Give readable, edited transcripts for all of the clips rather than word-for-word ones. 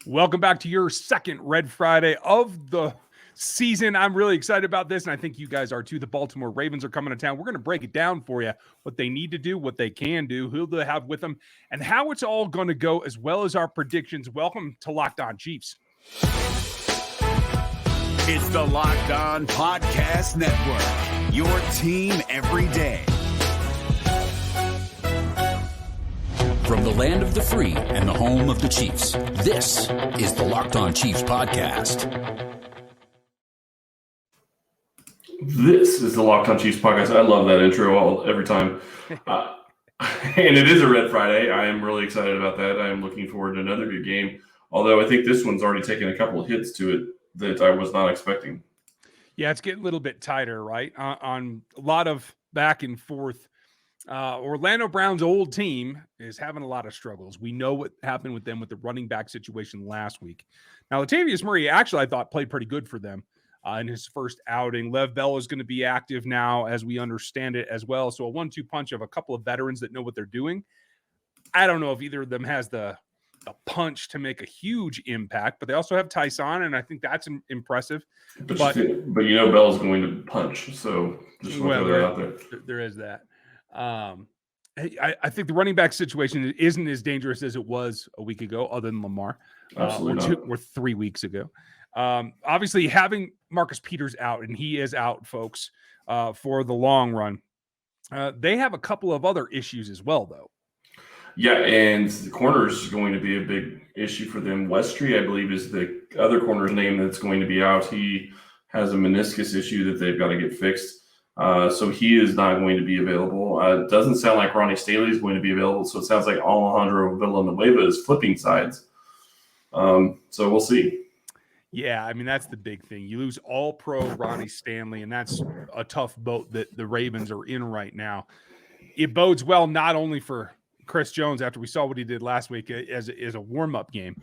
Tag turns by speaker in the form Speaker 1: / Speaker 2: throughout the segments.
Speaker 1: Welcome back to your second Red Friday of the season. I'm really excited about this, and I think you guys are too. The Baltimore Ravens are coming to town. We're going to break it down for you, what they need to do, what they can do, who they have with them, and how it's all going to go, as well as our predictions. Welcome to Locked On Chiefs.
Speaker 2: It's the Locked On Podcast Network, your team every day.
Speaker 3: From the land of the free and the home of the Chiefs, this is the Locked On Chiefs podcast.
Speaker 4: This is the Locked On Chiefs podcast. I love that intro every time. And it is a Red Friday. I am really excited about that. I am looking forward to another good game, although I think this one's already taken a couple of hits to it that I was not expecting.
Speaker 1: Yeah, it's getting a little bit tighter, right? On a lot of back and forth. Orlando Brown's old team is having a lot of struggles. We know what happened with them with the running back situation last week. Now, Latavius Murray actually, I thought, played pretty good for them in his first outing. Lev Bell is going to be active now, as we understand it as well. So a 1-2 punch of a couple of veterans that know what they're doing. I don't know if either of them has the punch to make a huge impact, but they also have Tyson, and I think that's impressive.
Speaker 4: But you know Bell's going to punch, so just want to throw that out there.
Speaker 1: There is that. I think the running back situation isn't as dangerous as it was a week ago, other than Lamar, or 3 weeks ago. Obviously, having Marcus Peters out, and he is out, folks, for the long run. They have a couple of other issues as well, though.
Speaker 4: Yeah, and the corner is going to be a big issue for them. Westry, I believe, is the other corner's name that's going to be out. He has a meniscus issue that they've got to get fixed. So he is not going to be available. It doesn't sound like Ronnie Staley is going to be available, so it sounds like Alejandro Villanueva is flipping sides. So we'll see.
Speaker 1: Yeah, I mean, that's the big thing. You lose all-pro Ronnie Stanley, and that's a tough boat that the Ravens are in right now. It bodes well not only for Chris Jones after we saw what he did last week as a warm-up game.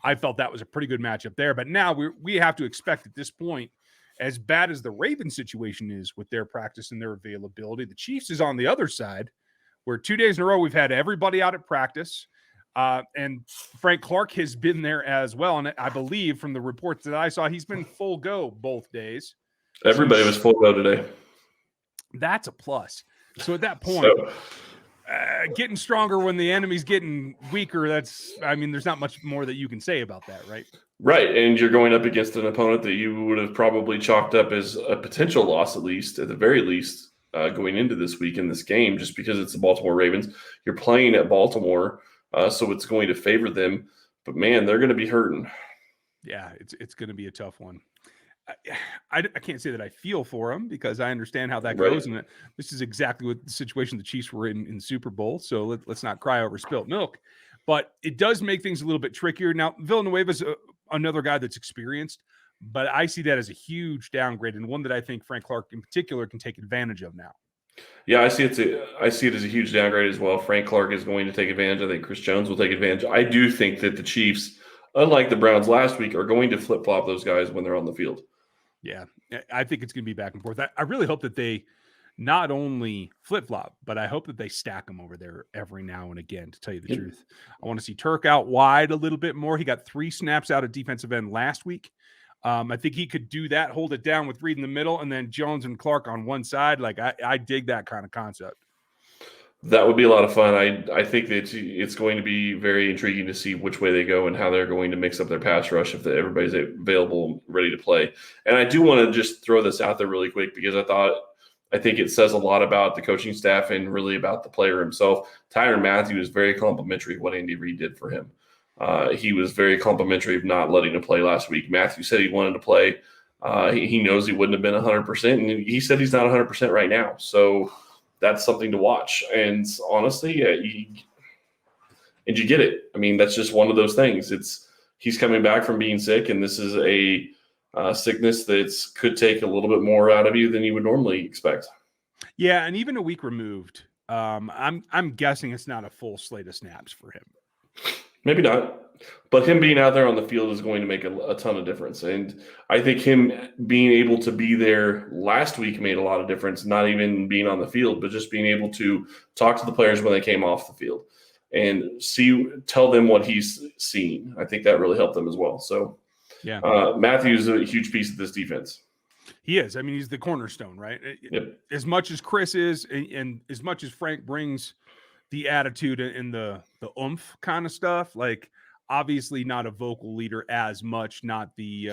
Speaker 1: I felt that was a pretty good matchup there. But now we have to expect at this point, as bad as the Ravens situation is with their practice and their availability, the Chiefs is on the other side, where 2 days in a row we've had everybody out at practice, and Frank Clark has been there as well. And I believe from the reports that I saw, he's been full go both days.
Speaker 4: Everybody was full go today.
Speaker 1: That's a plus. So at that point, getting stronger when the enemy's getting weaker, there's not much more that you can say about that, right?
Speaker 4: Right, and you're going up against an opponent that you would have probably chalked up as a potential loss, at the very least, going into this week in this game, just because it's the Baltimore Ravens. You're playing at Baltimore, so it's going to favor them. But, man, they're going to be hurting.
Speaker 1: Yeah, it's going to be a tough one. I can't say that I feel for them because I understand how that goes. And this is exactly what the situation the Chiefs were in the Super Bowl. So let's not cry over spilt milk. But it does make things a little bit trickier. Now, Villanueva's another guy that's experienced, but I see that as a huge downgrade and one that I think Frank Clark in particular can take advantage of now.
Speaker 4: Yeah, I see it as a huge downgrade as well. Frank Clark is going to take advantage. I think Chris Jones will take advantage. I do think that the Chiefs, unlike the Browns last week, are going to flip-flop those guys when they're on the field.
Speaker 1: Yeah, I think it's going to be back and forth. I really hope that they not only flip-flop, but I hope that they stack them over there every now and again, to tell you the truth. I want to see Turk out wide a little bit more. He got 3 snaps out of defensive end last week. I think he could do that, hold it down with Reed in the middle, and then Jones and Clark on one side. Like, I dig that kind of concept.
Speaker 4: That would be a lot of fun. I think that it's going to be very intriguing to see which way they go and how they're going to mix up their pass rush if everybody's available and ready to play. And I do want to just throw this out there really quick because I think it says a lot about the coaching staff and really about the player himself. Tyrann Mathieu is very complimentary of what Andy Reid did for him. He was very complimentary of not letting him play last week. Mathieu said he wanted to play. He knows he wouldn't have been 100%, and he said he's not 100% right now. So that's something to watch. And honestly, you get it. I mean, that's just one of those things. He's coming back from being sick, and this is a sickness that could take a little bit more out of you than you would normally expect.
Speaker 1: Yeah, and even a week removed, I'm guessing it's not a full slate of snaps for him.
Speaker 4: Maybe not. But him being out there on the field is going to make a ton of difference. And I think him being able to be there last week made a lot of difference, not even being on the field, but just being able to talk to the players when they came off the field. and tell them what he's seen. I think that really helped them as well. So
Speaker 1: yeah,
Speaker 4: Matthew's a huge piece of this defense.
Speaker 1: He is. I mean, he's the cornerstone, right?
Speaker 4: Yep.
Speaker 1: As much as Chris is, and as much as Frank brings the attitude and the oomph kind of stuff, like obviously not a vocal leader as much, not the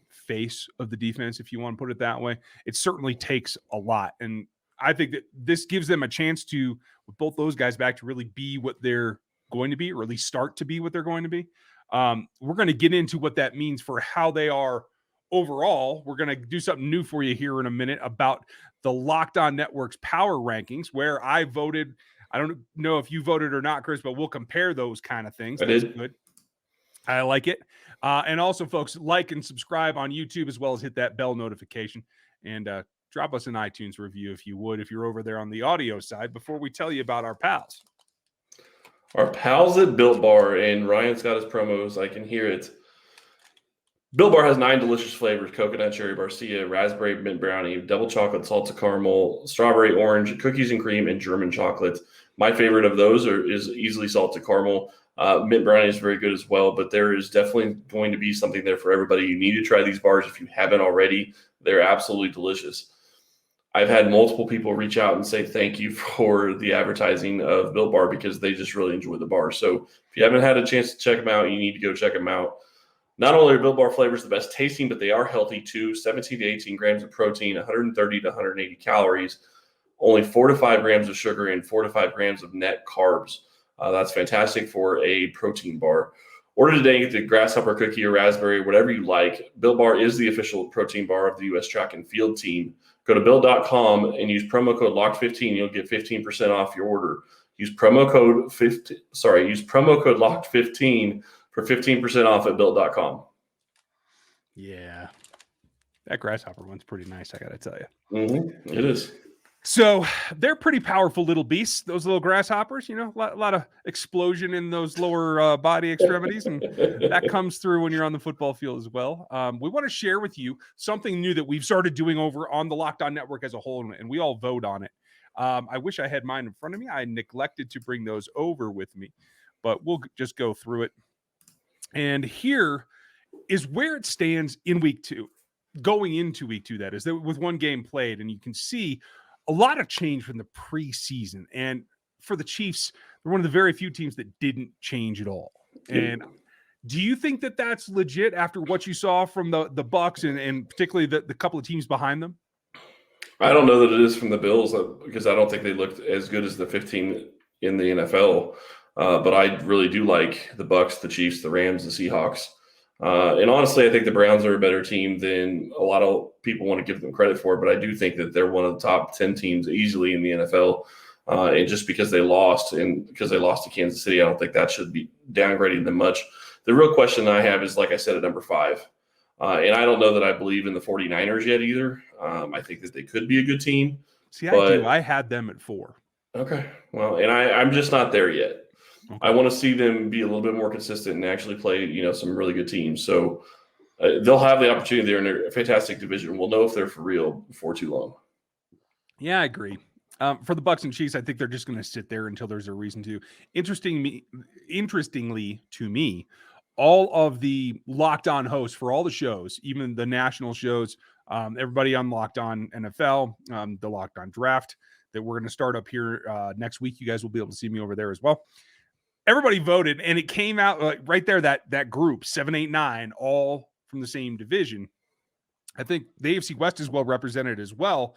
Speaker 1: face of the defense, if you want to put it that way. It certainly takes a lot, and I think that this gives them a chance to, with both those guys back, to really be what they're going to be, or at least start to be what they're going to be. We're going to get into what that means for how they are overall. We're going to do something new for you here in a minute about the Locked On Network's power rankings, where I voted. I don't know if you voted or not, Chris, but we'll compare those kind of things. That's good. I like it. And also, folks, like and subscribe on YouTube, as well as hit that bell notification, and drop us an iTunes review if you would, if you're over there on the audio side, before we tell you about our pals.
Speaker 4: Our pals at Built Bar, and Ryan's got his promos. I can hear it. Built Bar has 9 delicious flavors: coconut, cherry barcia, raspberry mint brownie, double chocolate, salted caramel, strawberry orange, cookies and cream, and German chocolate. My favorite of those is easily salted caramel. Mint brownie is very good as well, but there is definitely going to be something there for everybody. You need to try these bars if you haven't already. They're absolutely delicious. I've had multiple people reach out and say thank you for the advertising of Built Bar, because they just really enjoy the bar. So if you haven't had a chance to check them out, you need to go check them out. Not only are Built Bar flavors the best tasting, but they are healthy too. 17 to 18 grams of protein, 130 to 180 calories, only 4 to 5 grams of sugar, and 4 to 5 grams of net carbs. That's fantastic for a protein bar. Order today and get the grasshopper cookie or raspberry, whatever you like. Built Bar is the official protein bar of the U.S. track and field team. Go to Built.com and use promo code LOCKED15. You'll get 15% off your order. Use promo code LOCKED15 for 15% off at Built.com.
Speaker 1: Yeah, that grasshopper one's pretty nice, I got to tell you.
Speaker 4: Mm-hmm. It is.
Speaker 1: So they're pretty powerful little beasts, those little grasshoppers. A lot of explosion in those lower body extremities, and that comes through when you're on the football field as well. We want to share with you something new that we've started doing over on the Locked On Network as a whole, and we all vote on it. I wish I had mine in front of me. I neglected to bring those over with me, but we'll just go through it. And here is where it stands in week 2, going into week 2, that is, with one game played, and you can see a lot of change from the preseason. And for the Chiefs, they're one of the very few teams that didn't change at all. And do you think that that's legit after what you saw from the Bucs and particularly the couple of teams behind them?
Speaker 4: I don't know that it is from the Bills, because I don't think they looked as good as the 15 in the NFL. But I really do like the Bucs, the Chiefs, the Rams, the Seahawks. And honestly, I think the Browns are a better team than a lot of people want to give them credit for. But I do think that they're one of the top 10 teams easily in the NFL. And just because they lost to Kansas City, I don't think that should be downgrading them much. The real question I have is, like I said, at number 5. And I don't know that I believe in the 49ers yet either. I think that they could be a good team.
Speaker 1: See, I do. I had them at 4.
Speaker 4: Okay. Well, and I'm just not there yet. Okay. I want to see them be a little bit more consistent and actually play, some really good teams. So they'll have the opportunity there in a fantastic division. We'll know if they're for real before too long.
Speaker 1: Yeah, I agree. For the Bucs and Chiefs, I think they're just going to sit there until there's a reason to. Interestingly to me, all of the Locked On hosts for all the shows, even the national shows, everybody on Locked On NFL, the Locked On Draft that we're going to start up here next week. You guys will be able to see me over there as well. Everybody voted, and it came out right there, that group, 7, 8, 9, all from the same division. I think the AFC West is well represented as well.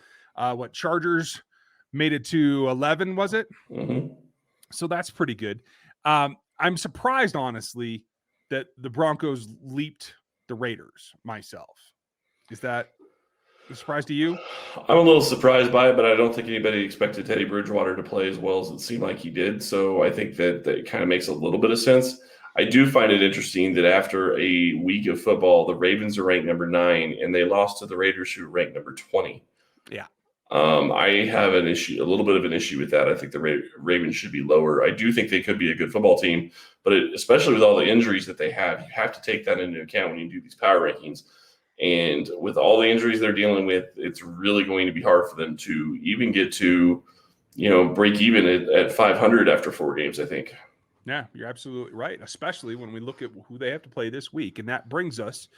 Speaker 1: Chargers made it to 11, was it?
Speaker 4: Mm-hmm. So
Speaker 1: that's pretty good. I'm surprised, honestly, that the Broncos leaped the Raiders myself. Is that a surprise to you?
Speaker 4: I'm a little surprised by it, but I don't think anybody expected Teddy Bridgewater to play as well as it seemed like he did. So I think that kind of makes a little bit of sense. I do find it interesting that after a week of football, the Ravens are ranked number 9, and they lost to the Raiders, who are ranked number 20.
Speaker 1: Yeah.
Speaker 4: I have a little bit of an issue with that. I think the Ravens should be lower. I do think they could be a good football team, but especially with all the injuries that they have, you have to take that into account when you do these power rankings. And with all the injuries they're dealing with, it's really going to be hard for them to even get to break even at 500 after 4 games, I think.
Speaker 1: Yeah, you're absolutely right, especially when we look at who they have to play this week. And that brings us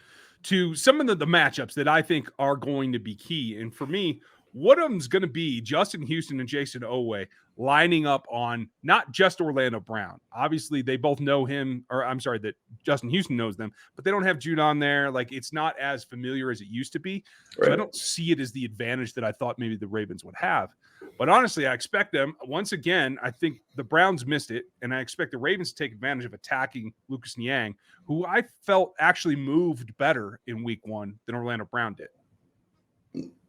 Speaker 1: to some of the matchups that I think are going to be key. And for me, one of them's going to be Justin Houston and Jason Oweh lining up on not just Orlando Brown. Obviously, they both know him, or I'm sorry, that Justin Houston knows them, but they don't have Jude on there. Like, it's not as familiar as it used to be.
Speaker 4: Right.
Speaker 1: So I don't see it as the advantage that I thought maybe the Ravens would have. But honestly, I expect them, once again, I think the Browns missed it, and I expect the Ravens to take advantage of attacking Lucas Niang, who I felt actually moved better in week 1 than Orlando Brown did.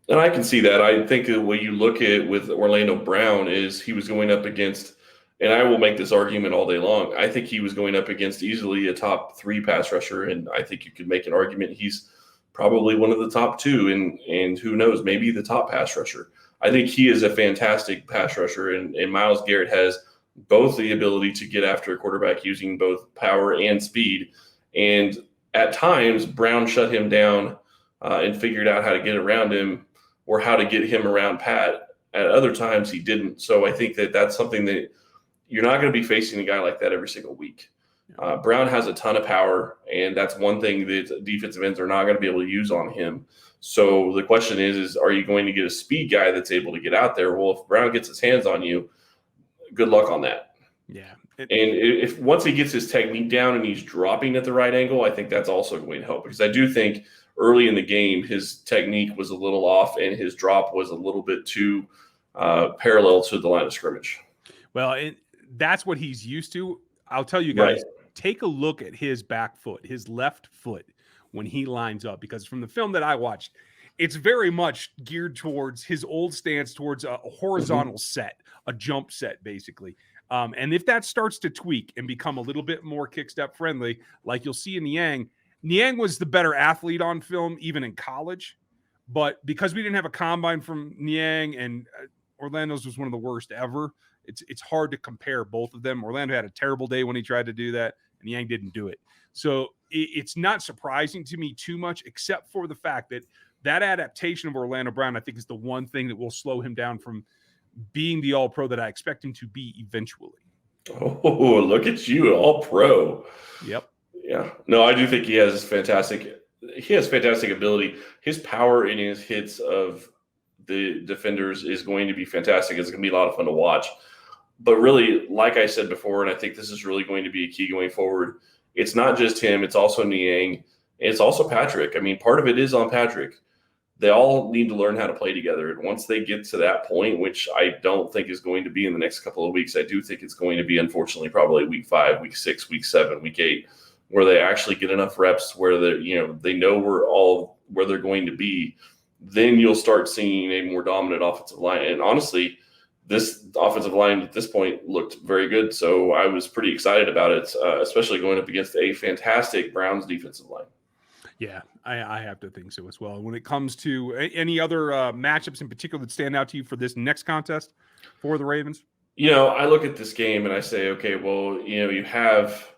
Speaker 4: And I can see that. I think that what you look at with Orlando Brown is he was going up against, and I will make this argument all day long, I think he was going up against easily a top 3 pass rusher, and I think you could make an argument he's probably one of the top 2, and who knows, maybe the top pass rusher. I think he is a fantastic pass rusher, and Myles Garrett has both the ability to get after a quarterback using both power and speed. And at times, Brown shut him down and figured out how to get around him or how to get him around Pat. At other times, he didn't. So I think that that's something that you're not going to be facing a guy like that every single week. Brown has a ton of power, and that's one thing that defensive ends are not going to be able to use on him. So the question is are you going to get a speed guy that's able to get out there? Well, if Brown gets his hands on you, good luck on that.
Speaker 1: Yeah.
Speaker 4: And if once he gets his technique down and he's dropping at the right angle, I think that's also going to help, because I do think early in the game his technique was a little off and his drop was a little bit too parallel to the line of scrimmage.
Speaker 1: Well, that's what he's used to. I'll tell you guys,
Speaker 4: Right.
Speaker 1: Take a look at his back foot, his left foot, when he lines up, because from the film that I watched, it's very much geared towards his old stance, towards a horizontal set, a jump set, basically. And if that starts to tweak and become a little bit more kick step friendly, like you'll see in Niang was the better athlete on film, even in college. But because we didn't have a combine from Niang, and Orlando's was one of the worst ever, it's hard to compare both of them. Orlando had a terrible day when he tried to do that, and Niang didn't do it. So it's not surprising to me too much, except for the fact that adaptation of Orlando Brown, I think, is the one thing that will slow him down from being the all-pro that I expect him to be eventually.
Speaker 4: Oh, look at you, all-pro.
Speaker 1: Yep.
Speaker 4: Yeah. No, I do think he has fantastic ability. His power in his hits of the defenders is going to be fantastic. It's going to be a lot of fun to watch. But really, like I said before, and I think this is really going to be a key going forward, it's not just him. It's also Niang. It's also Patrick. I mean, part of it is on Patrick. They all need to learn how to play together. And once they get to that point, which I don't think is going to be in the next couple of weeks, I do think it's going to be, unfortunately, probably week 5, week 6, week 7, week 8, where they actually get enough reps where they know where they're going to be. Then you'll start seeing a more dominant offensive line. And honestly, this offensive line at this point looked very good. So I was pretty excited about it, especially going up against a fantastic Browns defensive line.
Speaker 1: Yeah, I have to think so as well. When it comes to any other matchups in particular that stand out to you for this next contest for the Ravens?
Speaker 4: I look at this game and I say, okay, well, you have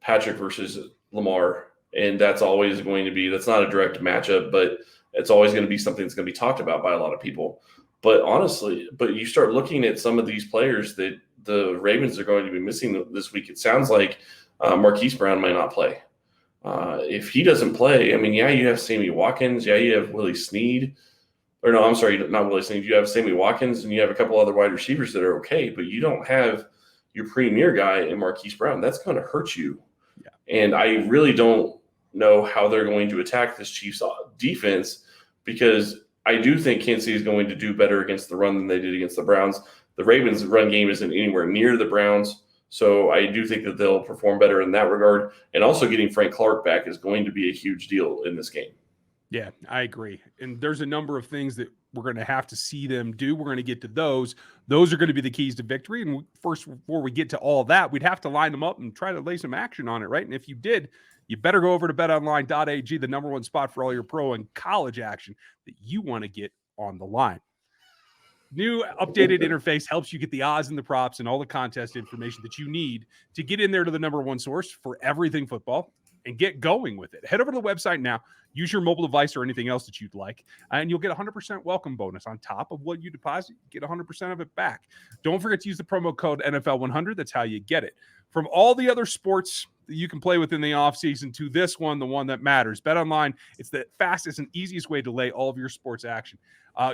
Speaker 4: Patrick versus Lamar, and that's always going to be, that's not a direct matchup, but it's always going to be something that's going to be talked about by a lot of people. But honestly, you start looking at some of these players that the Ravens are going to be missing this week. It sounds like Marquise Brown might not play. If he doesn't play, I mean, yeah, you have Sammy Watkins. Yeah, you have Willie Snead. Or no, I'm sorry, not Willie Snead. You have Sammy Watkins, and you have a couple other wide receivers that are okay, but you don't have your premier guy in Marquise Brown. That's going to hurt you. Yeah. And I really don't know how they're going to attack this Chiefs defense, because I do think Kansas City is going to do better against the run than they did against the Browns. The Ravens' run game isn't anywhere near the Browns, so I do think that they'll perform better in that regard. And also getting Frank Clark back is going to be a huge deal in this game.
Speaker 1: Yeah, I agree. And there's a number of things that we're going to have to see them do. We're going to get to those. Those are going to be the keys to victory. And first, before we get to all that, we'd have to line them up and try to lay some action on it, right? And if you did, you better go over to BetOnline.ag, the number one spot for all your pro and college action that you want to get on the line. New updated interface helps you get the odds and the props and all the contest information that you need to get in there to the number one source for everything football. and get going with it. Head over to the website now. Use your mobile device or anything else that you'd like, and you'll get a 100% welcome bonus on top of what you deposit. Get 100% of it back. Don't forget to use the promo code NFL100. That's how you get it. From all the other sports that you can play within the offseason to this one, the one that matters, BetOnline, it's the fastest and easiest way to lay all of your sports action.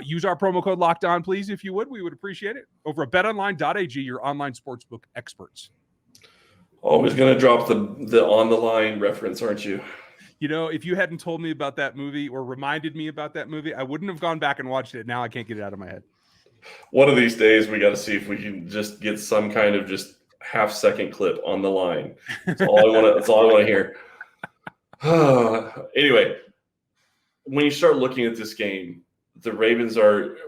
Speaker 1: Use our promo code Locked On, please, if you would. We would appreciate it. Over at BetOnline.ag, your online sportsbook experts.
Speaker 4: Always going to drop the on the line reference, aren't you?
Speaker 1: You know, if you hadn't told me about that movie or reminded me about that movie, I wouldn't have gone back and watched it. Now I can't get it out of my head.
Speaker 4: One of these days, we got to see if we can just get some kind of just half-second clip on the line. That's all I want to. That's all I want to hear. Anyway, when you start looking at this game, the Ravens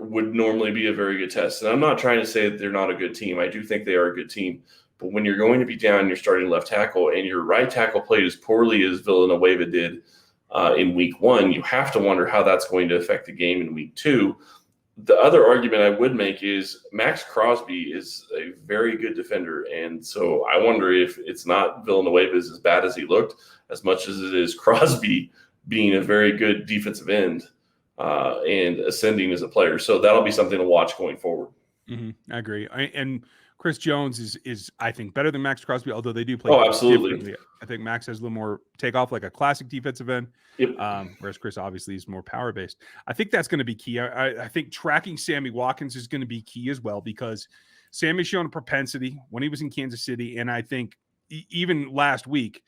Speaker 4: would normally be a very good test, and I'm not trying to say that they're not a good team. I do think they are a good team. But when you're going to be down, you're starting left tackle, and your right tackle played as poorly as Villanueva did in week 1, you have to wonder how that's going to affect the game in week 2. The other argument I would make is Max Crosby is a very good defender, and so I wonder if it's not Villanueva is as bad as he looked, as much as it is Crosby being a very good defensive end and ascending as a player. So that'll be something to watch going forward.
Speaker 1: Mm-hmm. I agree. And Chris Jones is I think better than Max Crosby, although they do play.
Speaker 4: Oh, absolutely.
Speaker 1: Differently. I think Max has a little more takeoff, like a classic defensive end.
Speaker 4: Yep.
Speaker 1: Whereas Chris obviously is more power based. I think that's going to be key. I think tracking Sammy Watkins is going to be key as well, because Sammy's shown a propensity when he was in Kansas City, and I think even last week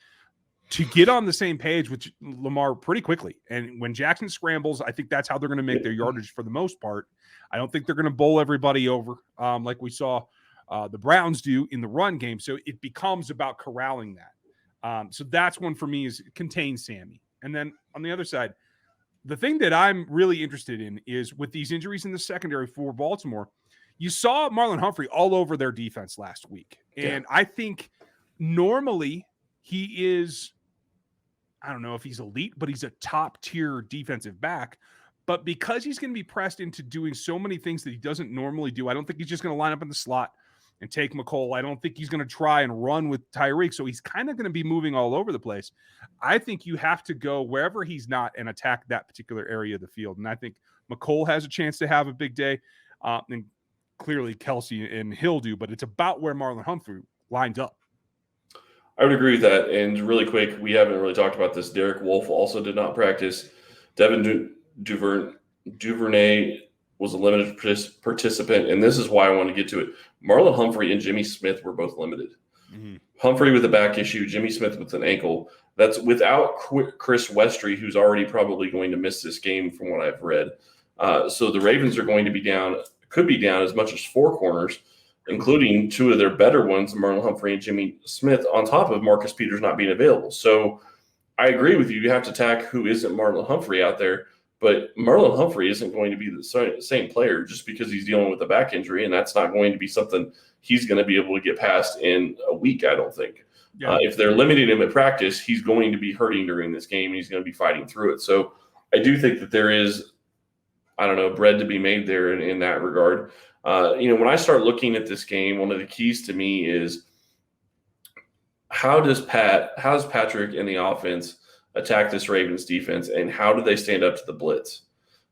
Speaker 1: to get on the same page with Lamar pretty quickly. And when Jackson scrambles, I think that's how they're going to make their yardage for the most part. I don't think they're going to bowl everybody over like we saw the Browns do in the run game. So it becomes about corralling that. So that's one for me, is contain Sammy. And then on the other side, the thing that I'm really interested in is with these injuries in the secondary for Baltimore, you saw Marlon Humphrey all over their defense last week. And I think normally he is, I don't know if he's elite, but he's a top tier defensive back. But because he's going to be pressed into doing so many things that he doesn't normally do, I don't think he's just going to line up in the slot and take McCole. I don't think he's going to try and run with Tyreek. So he's kind of going to be moving all over the place. I think you have to go wherever he's not and attack that particular area of the field. And I think McCole has a chance to have a big day. And clearly Kelce and Hill do, but it's about where Marlon Humphrey lines up.
Speaker 4: I would agree with that. And really quick, we haven't really talked about this. Derek Wolfe also did not practice. Devin Duvernay was a limited participant, and this is why I want to get to it. Marlon Humphrey and Jimmy Smith were both limited. Mm-hmm. Humphrey with a back issue, Jimmy Smith with an ankle. That's without Chris Westry, who's already probably going to miss this game from what I've read. So the Ravens are going to be down, could be down as much as 4 corners, including 2 of their better ones, Marlon Humphrey and Jimmy Smith, on top of Marcus Peters not being available. So I agree with you. You have to attack who isn't Marlon Humphrey out there. But Marlon Humphrey isn't going to be the same player just because he's dealing with a back injury, and that's not going to be something he's going to be able to get past in a week, I don't think. Yeah. If they're limiting him at practice, he's going to be hurting during this game, and he's going to be fighting through it. So I do think that there is, bread to be made there in that regard. When I start looking at this game, one of the keys to me is how does Patrick and the offense attack this Ravens defense, and how do they stand up to the blitz?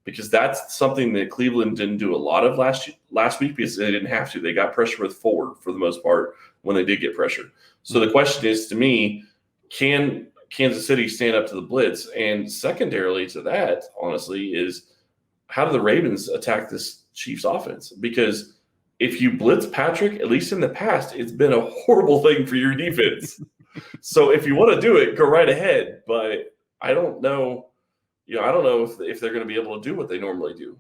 Speaker 4: Because that's something that Cleveland didn't do a lot of last week because they didn't have to. They got pressure with 4 for the most part when they did get pressure. So the question is, to me, can Kansas City stand up to the blitz? And secondarily to that, honestly, is how do the Ravens attack this Chiefs offense? Because if you blitz Patrick, at least in the past, it's been a horrible thing for your defense. So if you want to do it, go right ahead. But I don't know. I don't know if they're going to be able to do what they normally do.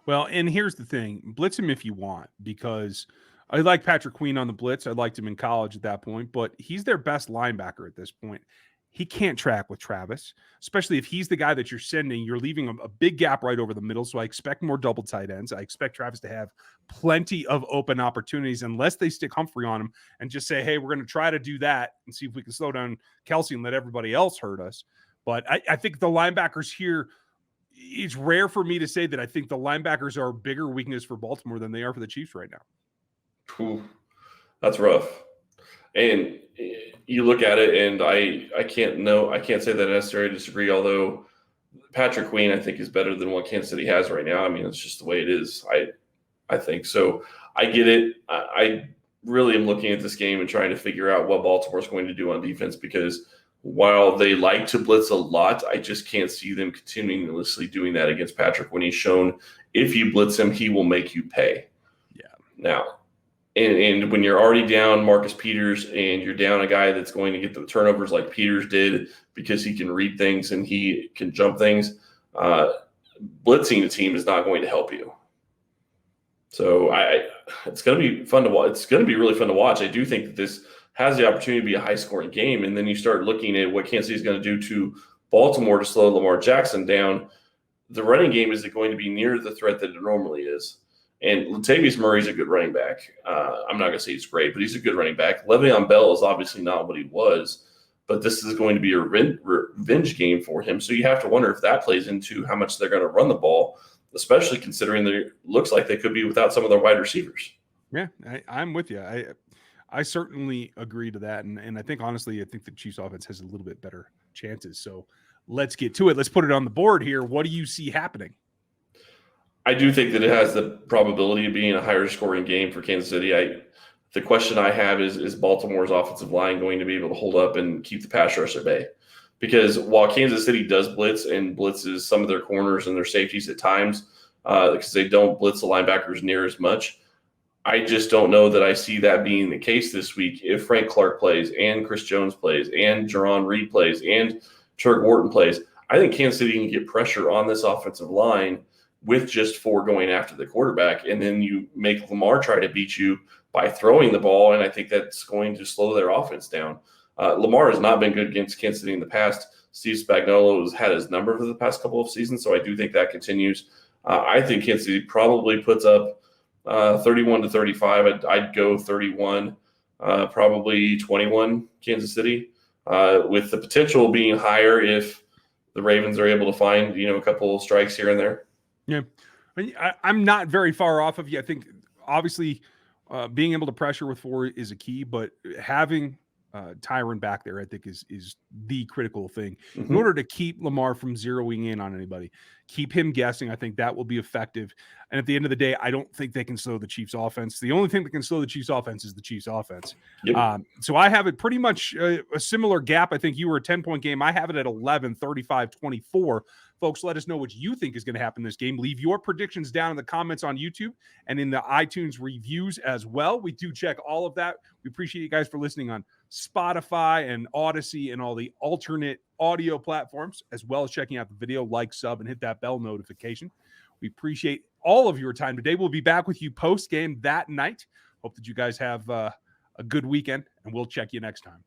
Speaker 1: Well, and here's the thing. Blitz him if you want, because I like Patrick Queen on the blitz. I liked him in college at that point, but he's their best linebacker at this point. He can't track with Travis, especially if he's the guy that you're sending. You're leaving a big gap right over the middle, so I expect more double tight ends. I expect Travis to have plenty of open opportunities unless they stick Humphrey on him and just say, hey, we're going to try to do that and see if we can slow down Kelce and let everybody else hurt us. But I think the linebackers here, it's rare for me to say that I think the linebackers are a bigger weakness for Baltimore than they are for the Chiefs right now.
Speaker 4: Ooh, that's rough. And you look at it, and I can't say that I necessarily disagree, although Patrick Queen, I think, is better than what Kansas City has right now. I mean, it's just the way it is. I think so. I get it. I really am looking at this game and trying to figure out what Baltimore's going to do on defense, because while they like to blitz a lot, I just can't see them continuously doing that against Patrick when he's shown if you blitz him, he will make you pay.
Speaker 1: Yeah.
Speaker 4: Now, and when you're already down Marcus Peters and you're down a guy that's going to get the turnovers like Peters did because he can read things and he can jump things, blitzing the team is not going to help you. So it's going to be fun to watch. It's going to be really fun to watch. I do think that this has the opportunity to be a high-scoring game, and then you start looking at what Kansas City is going to do to Baltimore to slow Lamar Jackson down. The running game is going to be near the threat that it normally is. And Latavius Murray's a good running back. I'm not going to say he's great, but he's a good running back. Le'Veon Bell is obviously not what he was, but this is going to be a revenge game for him. So you have to wonder if that plays into how much they're going to run the ball, especially considering that it looks like they could be without some of their wide receivers.
Speaker 1: Yeah, I'm with you. I certainly agree to that. And I think, honestly, I think the Chiefs offense has a little bit better chances. So let's get to it. Let's put it on the board here. What do you see happening?
Speaker 4: I do think that it has the probability of being a higher scoring game for Kansas City. The question I have is Baltimore's offensive line going to be able to hold up and keep the pass rush at bay? Because while Kansas City does blitz and blitzes some of their corners and their safeties at times, because they don't blitz the linebackers near as much, I just don't know that I see that being the case this week if Frank Clark plays and Chris Jones plays and Jerron Reed plays and Turk Wharton plays. I think Kansas City can get pressure on this offensive line with just 4 going after the quarterback, and then you make Lamar try to beat you by throwing the ball, and I think that's going to slow their offense down. Lamar has not been good against Kansas City in the past. Steve Spagnuolo has had his number for the past couple of seasons, so I do think that continues. I think Kansas City probably puts up 31-35. I'd go 31, probably 21 Kansas City, with the potential being higher if the Ravens are able to find, a couple of strikes here and there.
Speaker 1: Yeah, I'm not very far off of you. I think, obviously, being able to pressure with 4 is a key, but having Tyron back there, I think, is the critical thing.
Speaker 4: Mm-hmm.
Speaker 1: In order to keep Lamar from zeroing in on anybody, keep him guessing, I think that will be effective. And at the end of the day, I don't think they can slow the Chiefs' offense. The only thing that can slow the Chiefs' offense is the Chiefs' offense.
Speaker 4: Yep.
Speaker 1: So I have it pretty much a similar gap. I think you were a 10-point game. I have it at 11, 35-24. Folks, let us know what you think is going to happen in this game. Leave your predictions down in the comments on YouTube and in the iTunes reviews as well. We do check all of that. We appreciate you guys for listening on Spotify and Odyssey and all the alternate audio platforms, as well as checking out the video. Like, sub, and hit that bell notification. We appreciate all of your time today. We'll be back with you post-game that night. Hope that you guys have a good weekend, and we'll check you next time.